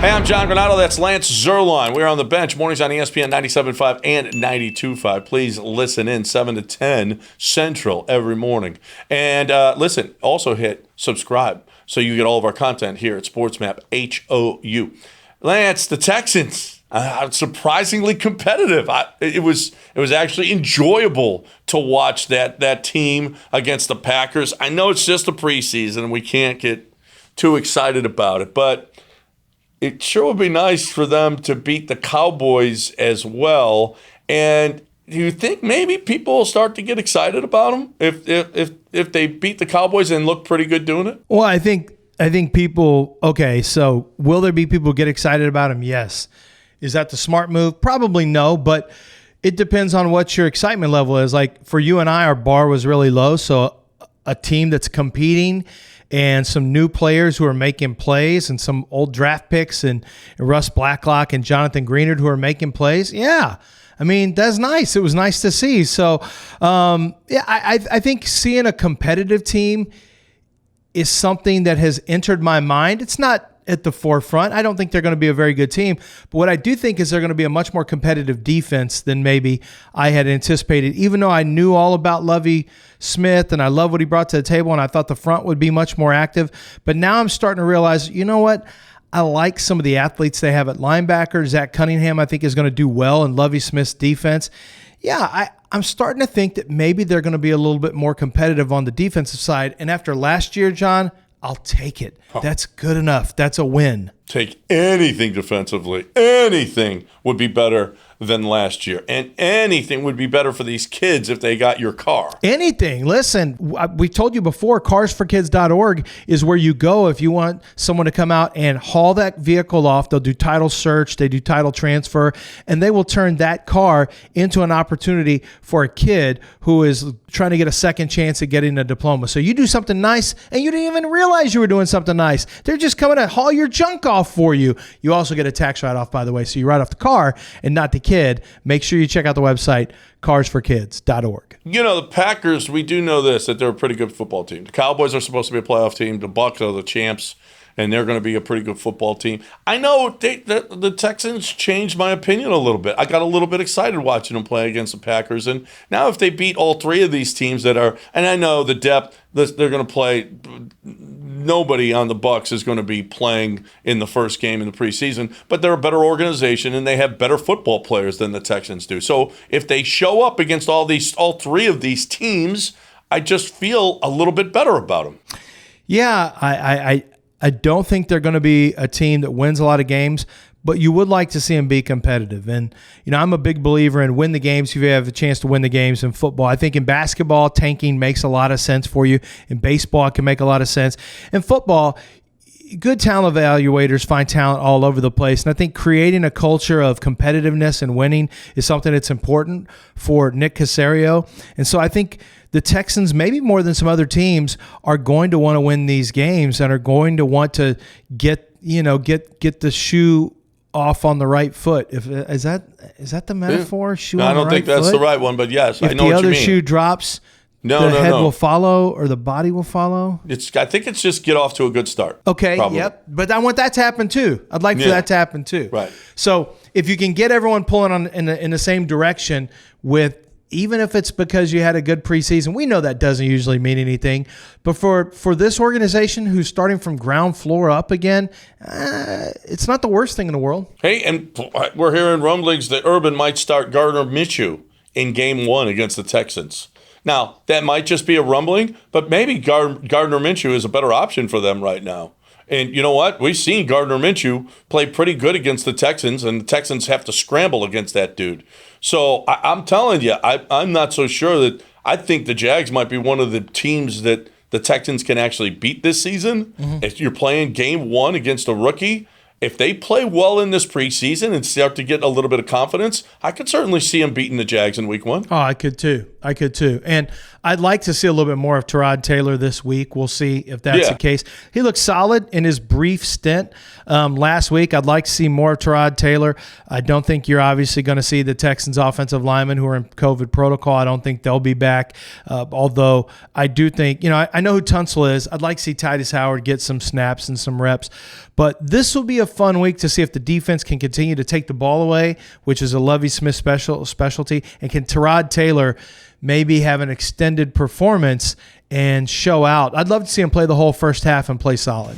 Hey, I'm John Granato. That's Lance Zierlein. We're on the bench. Mornings on ESPN 97.5 and 92.5. Please listen in 7 to 10 Central every morning. And listen, also hit subscribe so you get all of our content here at SportsMap HOU. Lance, the Texans, surprisingly competitive. It was actually enjoyable to watch that team against the Packers. I know it's just a preseason and we can't get too excited about it, but it sure would be nice for them to beat the Cowboys as well. And do you think maybe people will start to get excited about them if they beat the Cowboys and look pretty good doing it? Well, I think people. Okay, so will there be people who get excited about them? Yes. Is that the smart move? Probably no, but it depends on what your excitement level is. Like for you and I, our bar was really low. So a team that's competing and some new players who are making plays and some old draft picks and Russ Blacklock and Jonathan Greenard who are making plays. Yeah. I mean, that's nice. It was nice to see. So, I think seeing a competitive team is something that has entered my mind. It's not at the forefront. I don't think they're going to be a very good team. But what I do think is they're going to be a much more competitive defense than maybe I had anticipated, even though I knew all about Lovie Smith and I love what he brought to the table and I thought the front would be much more active. But now I'm starting to realize, you know what? I like some of the athletes they have at linebacker. Zach Cunningham, I think, is going to do well in Lovie Smith's defense. Yeah, I'm starting to think that maybe they're going to be a little bit more competitive on the defensive side. And after last year, John, I'll take it. That's good enough. That's a win. Take anything defensively. Anything would be better than last year. And anything would be better for these kids if they got your car. Anything. Listen, we told you before, carsforkids.org is where you go if you want someone to come out and haul that vehicle off. They'll do title search, they do title transfer, and they will turn that car into an opportunity for a kid who is trying to get a second chance at getting a diploma. So you do something nice, and you didn't even realize you were doing something nice. They're just coming to haul your junk off for you. You also get a tax write-off, by the way, so you write off the car and not the kid. Make sure you check out the website, carsforkids.org. You know, the Packers, we do know this, that they're a pretty good football team. The Cowboys are supposed to be a playoff team. The Bucs are the champs, and they're going to be a pretty good football team. I know the Texans changed my opinion a little bit. I got a little bit excited watching them play against the Packers. And now if they beat all three of these teams that are, and I know the depth, they're going to play. Nobody on the Bucs is going to be playing in the first game in the preseason, but they're a better organization and they have better football players than the Texans do. So if they show up against all three of these teams, I just feel a little bit better about them. Yeah, I don't think they're going to be a team that wins a lot of games, but you would like to see them be competitive. And, you know, I'm a big believer in win the games if you have a chance to win the games in football. I think in basketball, tanking makes a lot of sense for you. In baseball, it can make a lot of sense. In football, good talent evaluators find talent all over the place. And I think creating a culture of competitiveness and winning is something that's important for Nick Caserio. And so I think the Texans, maybe more than some other teams, are going to want to win these games and are going to want to get the shoe off on the right foot. Is that the metaphor? Shoe no, on I don't the right think that's foot? the right one, but yes, if I know what you mean. If the other shoe drops, the head will follow or the body will follow? I think it's just get off to a good start. Okay, probably. Yep. But I want that to happen too. I'd like for that to happen too. Right. So if you can get everyone pulling in the same direction with, even if it's because you had a good preseason, we know that doesn't usually mean anything. But for this organization who's starting from ground floor up again, it's not the worst thing in the world. Hey, and we're hearing rumblings that Urban might start Gardner Minshew in Game 1 against the Texans. Now, that might just be a rumbling, but maybe Gardner Minshew is a better option for them right now. And you know what? We've seen Gardner Minshew play pretty good against the Texans, and the Texans have to scramble against that dude. So I'm telling you, I'm not so sure that I think the Jags might be one of the teams that the Texans can actually beat this season. Mm-hmm. If you're playing Game 1 against a rookie, if they play well in this preseason and start to get a little bit of confidence, I could certainly see them beating the Jags in Week 1. Oh, I could too. And I'd like to see a little bit more of Tyrod Taylor this week. We'll see if that's the case. He looked solid in his brief stint last week. I'd like to see more of Tyrod Taylor. I don't think you're obviously going to see the Texans offensive linemen who are in COVID protocol. I don't think they'll be back. Although I do think, I know who Tunsil is. I'd like to see Titus Howard get some snaps and some reps. But this will be a fun week to see if the defense can continue to take the ball away, which is a Lovie Smith specialty, and can Tyrod Taylor maybe have an extended performance and show out. I'd love to see him play the whole first half and play solid.